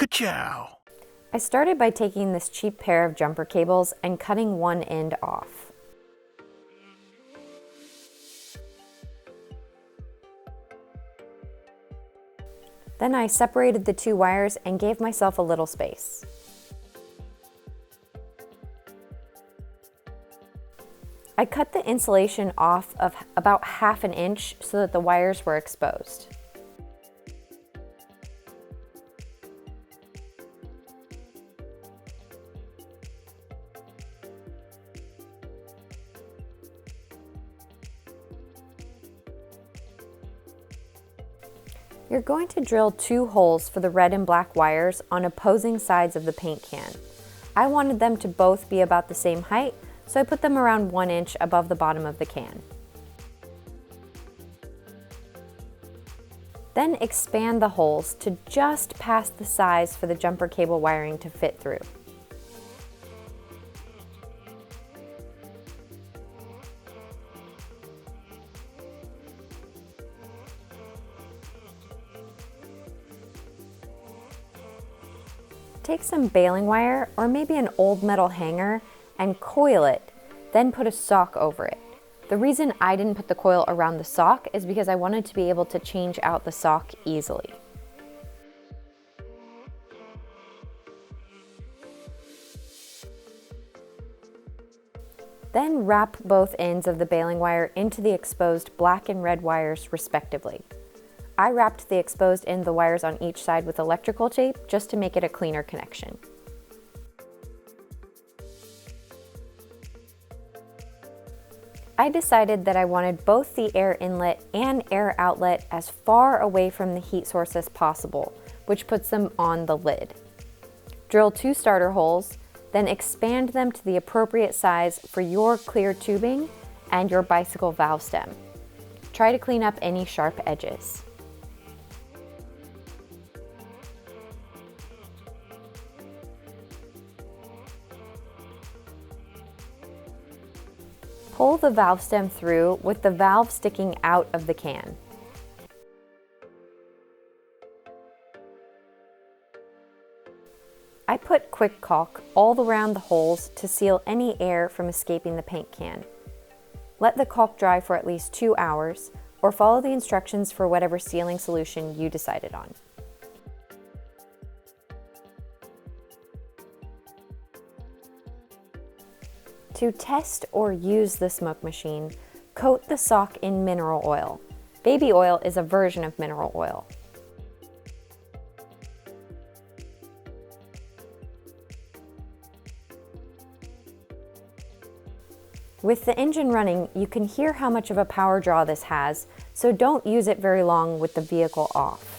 Ka-chow! I started by taking this cheap pair of jumper cables and cutting one end off. Then I separated the two wires and gave myself a little space. I cut the insulation off of about 1/2 inch so that the wires were exposed. You're going to drill 2 holes for the red and black wires on opposing sides of the paint can. I wanted them to both be about the same height, so I put them around 1 inch above the bottom of the can. Then expand the holes to just past the size for the jumper cable wiring to fit through. Take some baling wire or maybe an old metal hanger and coil it, then put a sock over it. The reason I didn't put the coil around the sock is because I wanted to be able to change out the sock easily. Then wrap both ends of the baling wire into the exposed black and red wires respectively. I wrapped the exposed end of the wires on each side with electrical tape just to make it a cleaner connection. I decided that I wanted both the air inlet and air outlet as far away from the heat source as possible, which puts them on the lid. Drill 2 starter holes, then expand them to the appropriate size for your clear tubing and your bicycle valve stem. Try to clean up any sharp edges. Pull the valve stem through with the valve sticking out of the can. I put quick caulk all around the holes to seal any air from escaping the paint can. Let the caulk dry for at least 2 hours, or follow the instructions for whatever sealing solution you decided on. To test or use the smoke machine, coat the sock in mineral oil. Baby oil is a version of mineral oil. With the engine running, you can hear how much of a power draw this has, so don't use it very long with the vehicle off.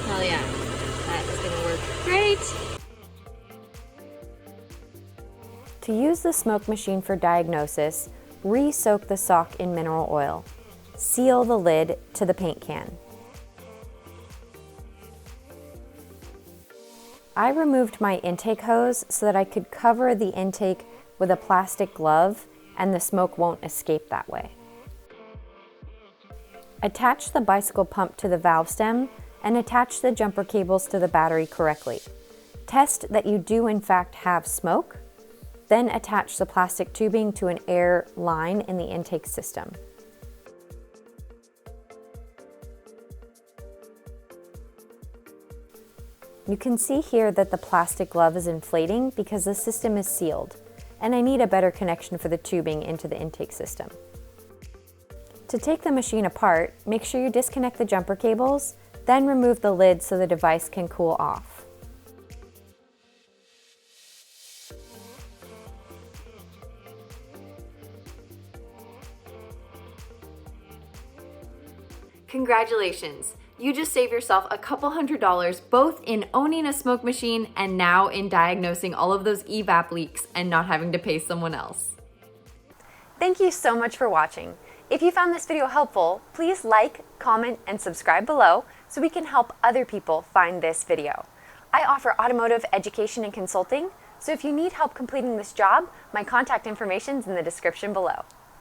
Hell yeah, that is gonna work great. To use the smoke machine for diagnosis, re-soak the sock in mineral oil. Seal the lid to the paint can. I removed my intake hose so that I could cover the intake with a plastic glove and the smoke won't escape that way. Attach the bicycle pump to the valve stem and attach the jumper cables to the battery correctly. Test that you do in fact have smoke, then attach the plastic tubing to an air line in the intake system. You can see here that the plastic glove is inflating because the system is sealed, and I need a better connection for the tubing into the intake system. To take the machine apart, make sure you disconnect the jumper cables, then remove the lid so the device can cool off. Congratulations! You just saved yourself a couple $100 both in owning a smoke machine and now in diagnosing all of those EVAP leaks and not having to pay someone else. Thank you so much for watching. If you found this video helpful, please like, comment, and subscribe below so we can help other people find this video. I offer automotive education and consulting, So if you need help completing this job, my contact information is in the description below.